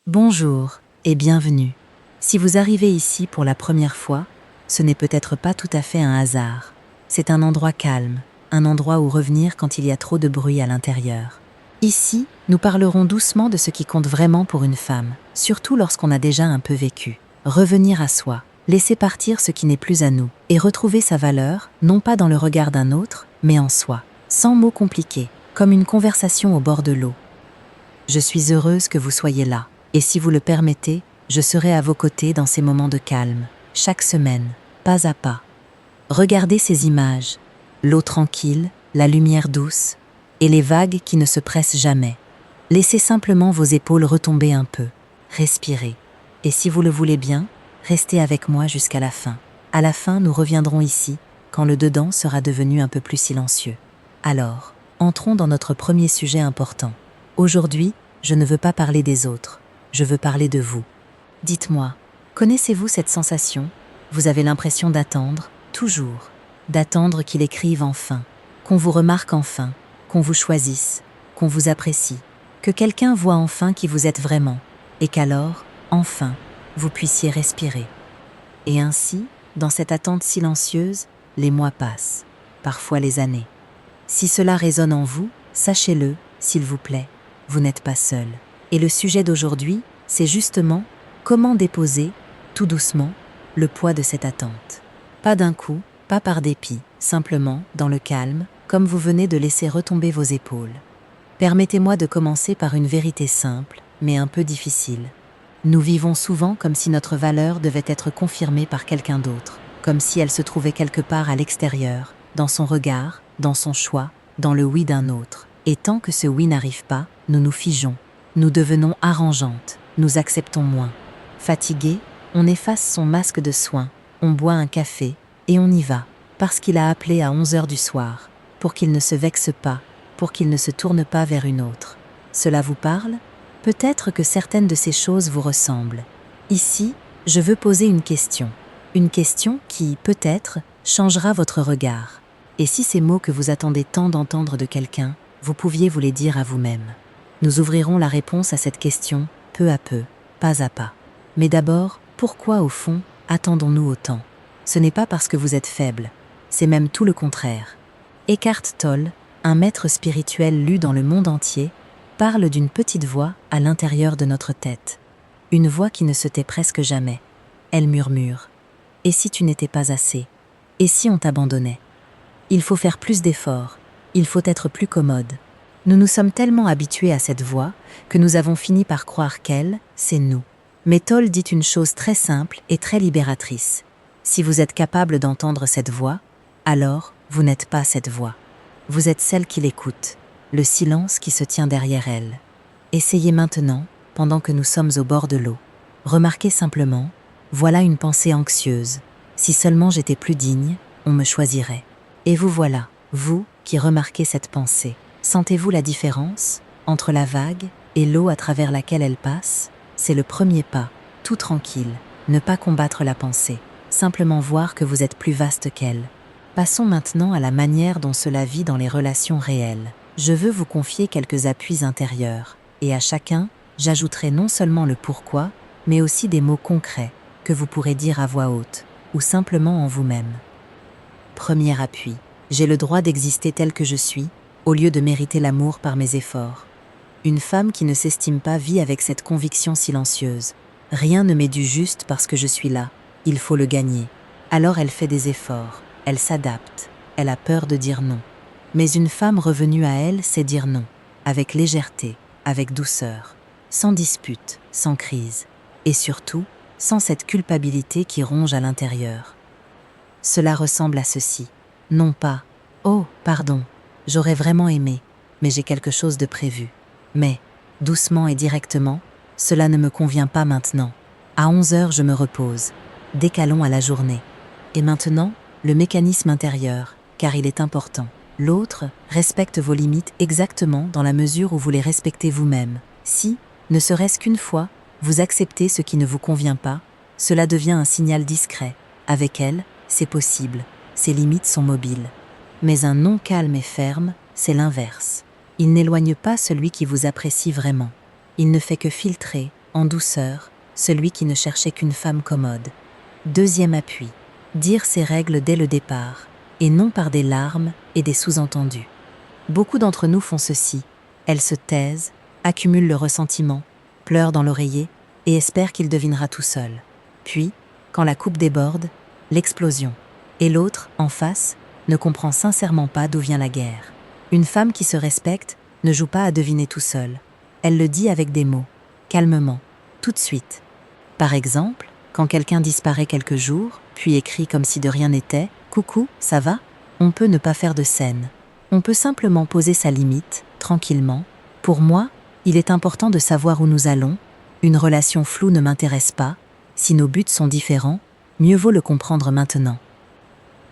Bonjour et bienvenue. Si vous arrivez ici pour la première fois, ce n'est peut-être pas tout à fait un hasard. C'est un endroit calme, un endroit où revenir quand il y a trop de bruit à l'intérieur. Ici, nous parlerons doucement de ce qui compte vraiment pour une femme, surtout lorsqu'on a déjà un peu vécu. Revenir à soi, laisser partir ce qui n'est plus à nous, et retrouver sa valeur, non pas dans le regard d'un autre, mais en soi, sans mots compliqués, comme une conversation au bord de l'eau. Je suis heureuse que vous soyez là. Et si vous le permettez, je serai à vos côtés dans ces moments de calme, chaque semaine, pas à pas. Regardez ces images, l'eau tranquille, la lumière douce, et les vagues qui ne se pressent jamais. Laissez simplement vos épaules retomber un peu, respirez. Et si vous le voulez bien, restez avec moi jusqu'à la fin. À la fin, nous reviendrons ici, quand le dedans sera devenu un peu plus silencieux. Alors, entrons dans notre premier sujet important. Aujourd'hui, je ne veux pas parler des autres. Je veux parler de vous. Dites-moi, connaissez-vous cette sensation? Vous avez l'impression d'attendre, toujours, d'attendre qu'il écrive enfin, qu'on vous remarque enfin, qu'on vous choisisse, qu'on vous apprécie, que quelqu'un voit enfin qui vous êtes vraiment, et qu'alors, enfin, vous puissiez respirer. Et ainsi, dans cette attente silencieuse, les mois passent, parfois les années. Si cela résonne en vous, sachez-le, s'il vous plaît, vous n'êtes pas seul. Et le sujet d'aujourd'hui, c'est justement comment déposer, tout doucement, le poids de cette attente. Pas d'un coup, pas par dépit, simplement, dans le calme, comme vous venez de laisser retomber vos épaules. Permettez-moi de commencer par une vérité simple, mais un peu difficile. Nous vivons souvent comme si notre valeur devait être confirmée par quelqu'un d'autre, comme si elle se trouvait quelque part à l'extérieur, dans son regard, dans son choix, dans le oui d'un autre. Et tant que ce oui n'arrive pas, nous nous figeons. Nous devenons arrangeantes, nous acceptons moins. Fatigué, on efface son masque de soin, on boit un café, et on y va, parce qu'il a appelé à 11h du soir, pour qu'il ne se vexe pas, pour qu'il ne se tourne pas vers une autre. Cela vous parle? Peut-être que certaines de ces choses vous ressemblent. Ici, je veux poser une question qui, peut-être, changera votre regard. Et si ces mots que vous attendez tant d'entendre de quelqu'un, vous pouviez vous les dire à vous-même? Nous ouvrirons la réponse à cette question, peu à peu, pas à pas. Mais d'abord, pourquoi au fond, attendons-nous autant? Ce n'est pas parce que vous êtes faible, c'est même tout le contraire. Eckhart Tolle, un maître spirituel lu dans le monde entier, parle d'une petite voix à l'intérieur de notre tête. Une voix qui ne se tait presque jamais. Elle murmure. Et si tu n'étais pas assez? Et si on t'abandonnait? Il faut faire plus d'efforts, il faut être plus commode. Nous nous sommes tellement habitués à cette voix que nous avons fini par croire qu'elle, c'est nous. Mais Tolle dit une chose très simple et très libératrice. Si vous êtes capable d'entendre cette voix, alors vous n'êtes pas cette voix. Vous êtes celle qui l'écoute, le silence qui se tient derrière elle. Essayez maintenant, pendant que nous sommes au bord de l'eau. Remarquez simplement, voilà une pensée anxieuse. Si seulement j'étais plus digne, on me choisirait. Et vous voilà, vous qui remarquez cette pensée. Sentez-vous la différence entre la vague et l'eau à travers laquelle elle passe? C'est le premier pas, tout tranquille, ne pas combattre la pensée, simplement voir que vous êtes plus vaste qu'elle. Passons maintenant à la manière dont cela vit dans les relations réelles. Je veux vous confier quelques appuis intérieurs, et à chacun, j'ajouterai non seulement le pourquoi, mais aussi des mots concrets que vous pourrez dire à voix haute, ou simplement en vous-même. Premier appui, j'ai le droit d'exister tel que je suis, au lieu de mériter l'amour par mes efforts. Une femme qui ne s'estime pas vit avec cette conviction silencieuse. Rien ne m'est dû juste parce que je suis là, il faut le gagner. Alors elle fait des efforts, elle s'adapte, elle a peur de dire non. Mais une femme revenue à elle sait dire non, avec légèreté, avec douceur, sans dispute, sans crise, et surtout, sans cette culpabilité qui ronge à l'intérieur. Cela ressemble à ceci. Non pas « Oh, pardon ». J'aurais vraiment aimé, mais j'ai quelque chose de prévu. Mais, doucement et directement, cela ne me convient pas maintenant. À 11h, je me repose. Décalons à la journée. Et maintenant, le mécanisme intérieur, car il est important. L'autre respecte vos limites exactement dans la mesure où vous les respectez vous-même. Si, ne serait-ce qu'une fois, vous acceptez ce qui ne vous convient pas, cela devient un signal discret. Avec elle, c'est possible. Ses limites sont mobiles. Mais un non calme et ferme, c'est l'inverse. Il n'éloigne pas celui qui vous apprécie vraiment. Il ne fait que filtrer, en douceur, celui qui ne cherchait qu'une femme commode. Deuxième appui, dire ses règles dès le départ, et non par des larmes et des sous-entendus. Beaucoup d'entre nous font ceci. Elles se taisent, accumulent le ressentiment, pleurent dans l'oreiller et espèrent qu'il devinera tout seul. Puis, quand la coupe déborde, l'explosion. Et l'autre, en face, ne comprend sincèrement pas d'où vient la guerre. Une femme qui se respecte ne joue pas à deviner tout seul. Elle le dit avec des mots, calmement, tout de suite. Par exemple, quand quelqu'un disparaît quelques jours, puis écrit comme si de rien n'était « Coucou, ça va ?» On peut ne pas faire de scène. On peut simplement poser sa limite, tranquillement. Pour moi, il est important de savoir où nous allons. Une relation floue ne m'intéresse pas. Si nos buts sont différents, mieux vaut le comprendre maintenant.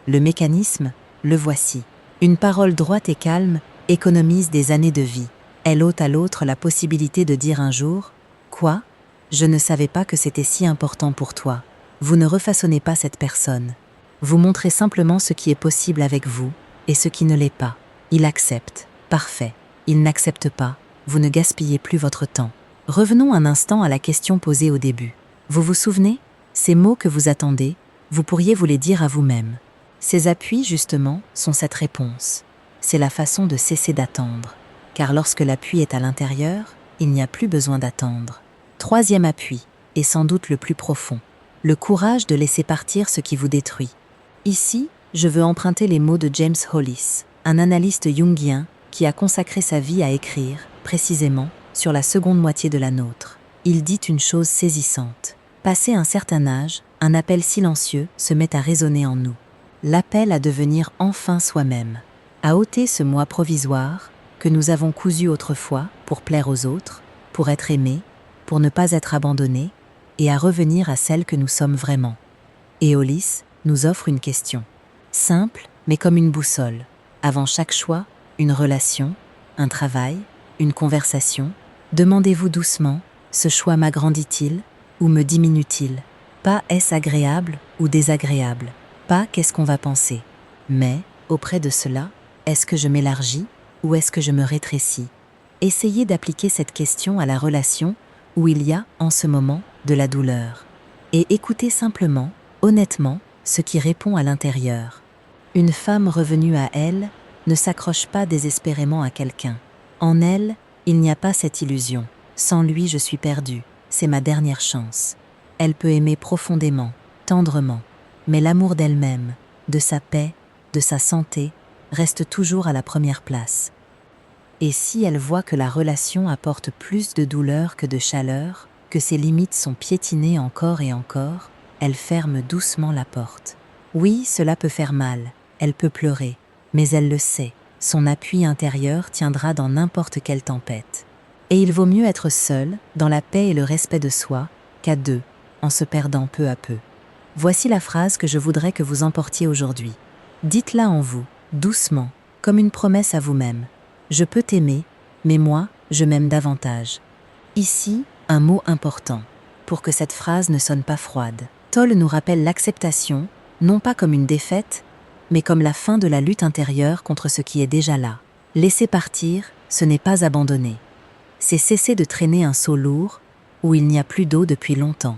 Le mécanisme, le voici. Une parole droite et calme économise des années de vie. Elle ôte à l'autre la possibilité de dire un jour « Quoi ? Je ne savais pas que c'était si important pour toi. » Vous ne refaçonnez pas cette personne. Vous montrez simplement ce qui est possible avec vous et ce qui ne l'est pas. Il accepte. Parfait. Il n'accepte pas. Vous ne gaspillez plus votre temps. Revenons un instant à la question posée au début. Vous vous souvenez ? Ces mots que vous attendez, vous pourriez vous les dire à vous-même. Ces appuis, justement, sont cette réponse. C'est la façon de cesser d'attendre. Car lorsque l'appui est à l'intérieur, il n'y a plus besoin d'attendre. Troisième appui, et sans doute le plus profond. Le courage de laisser partir ce qui vous détruit. Ici, je veux emprunter les mots de James Hollis, un analyste jungien qui a consacré sa vie à écrire, précisément, sur la seconde moitié de la nôtre. Il dit une chose saisissante. Passé un certain âge, un appel silencieux se met à résonner en nous. L'appel à devenir enfin soi-même, à ôter ce moi provisoire que nous avons cousu autrefois pour plaire aux autres, pour être aimés, pour ne pas être abandonnés, et à revenir à celle que nous sommes vraiment. Et Hollis nous offre une question. Simple, mais comme une boussole. Avant chaque choix, une relation, un travail, une conversation, demandez-vous doucement, ce choix m'agrandit-il ou me diminue-t-il ? Pas est-ce agréable ou désagréable ? Pas qu'est-ce qu'on va penser ? Mais, auprès de cela, est-ce que je m'élargis ou est-ce que je me rétrécis ? Essayez d'appliquer cette question à la relation où il y a, en ce moment, de la douleur. Et écoutez simplement, honnêtement, ce qui répond à l'intérieur. Une femme revenue à elle ne s'accroche pas désespérément à quelqu'un. En elle, il n'y a pas cette illusion. Sans lui, je suis perdue. C'est ma dernière chance. Elle peut aimer profondément, tendrement, mais l'amour d'elle-même, de sa paix, de sa santé, reste toujours à la première place. Et si elle voit que la relation apporte plus de douleur que de chaleur, que ses limites sont piétinées encore et encore, elle ferme doucement la porte. Oui, cela peut faire mal, elle peut pleurer, mais elle le sait, son appui intérieur tiendra dans n'importe quelle tempête. Et il vaut mieux être seul, dans la paix et le respect de soi, qu'à deux, en se perdant peu à peu. Voici la phrase que je voudrais que vous emportiez aujourd'hui. Dites-la en vous, doucement, comme une promesse à vous-même. Je peux t'aimer, mais moi, je m'aime davantage. Ici, un mot important, pour que cette phrase ne sonne pas froide. Tolle nous rappelle l'acceptation, non pas comme une défaite, mais comme la fin de la lutte intérieure contre ce qui est déjà là. Laisser partir, ce n'est pas abandonner. C'est cesser de traîner un seau lourd où il n'y a plus d'eau depuis longtemps.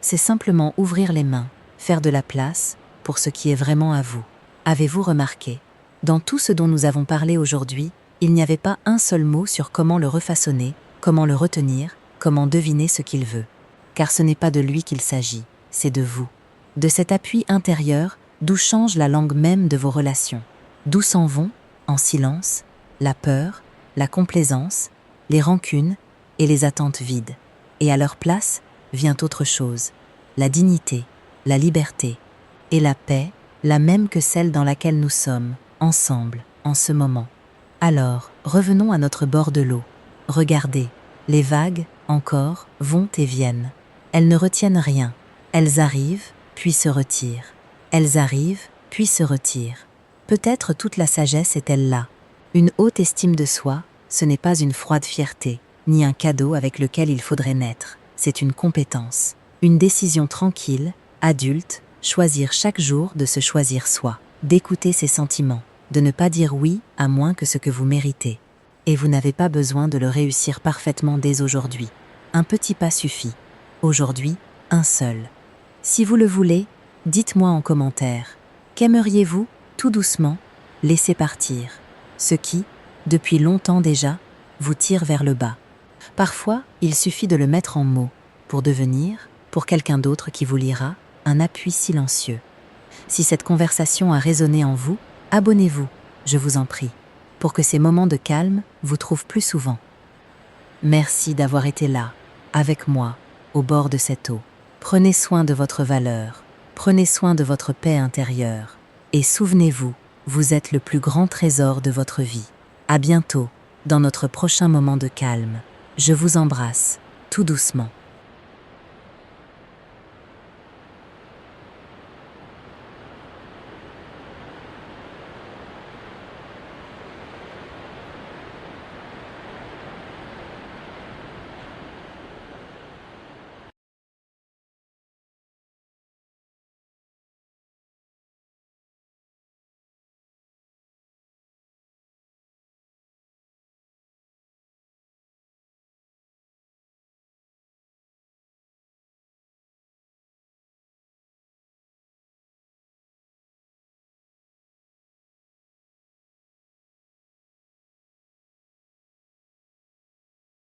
C'est simplement ouvrir les mains, faire de la place pour ce qui est vraiment à vous. Avez-vous remarqué ? Dans tout ce dont nous avons parlé aujourd'hui, il n'y avait pas un seul mot sur comment le refaçonner, comment le retenir, comment deviner ce qu'il veut. Car ce n'est pas de lui qu'il s'agit, c'est de vous. De cet appui intérieur d'où change la langue même de vos relations. D'où s'en vont, en silence, la peur, la complaisance, les rancunes et les attentes vides. Et à leur place vient autre chose, la dignité, la liberté et la paix, la même que celle dans laquelle nous sommes, ensemble, en ce moment. Alors, revenons à notre bord de l'eau. Regardez, les vagues, encore, vont et viennent. Elles ne retiennent rien. Elles arrivent, puis se retirent. Elles arrivent, puis se retirent. Peut-être toute la sagesse est-elle là. Une haute estime de soi, ce n'est pas une froide fierté, ni un cadeau avec lequel il faudrait naître. C'est une compétence. Une décision tranquille, adulte, choisir chaque jour de se choisir soi, d'écouter ses sentiments, de ne pas dire oui à moins que ce que vous méritez. Et vous n'avez pas besoin de le réussir parfaitement dès aujourd'hui. Un petit pas suffit. Aujourd'hui, un seul. Si vous le voulez, dites-moi en commentaire. Qu'aimeriez-vous, tout doucement, laisser partir ce qui, depuis longtemps déjà, vous tire vers le bas. Parfois, il suffit de le mettre en mots pour devenir, pour quelqu'un d'autre qui vous lira, un appui silencieux. Si cette conversation a résonné en vous, abonnez-vous, je vous en prie, pour que ces moments de calme vous trouvent plus souvent. Merci d'avoir été là, avec moi, au bord de cette eau. Prenez soin de votre valeur, prenez soin de votre paix intérieure, et souvenez-vous, vous êtes le plus grand trésor de votre vie. À bientôt, dans notre prochain moment de calme. Je vous embrasse, tout doucement.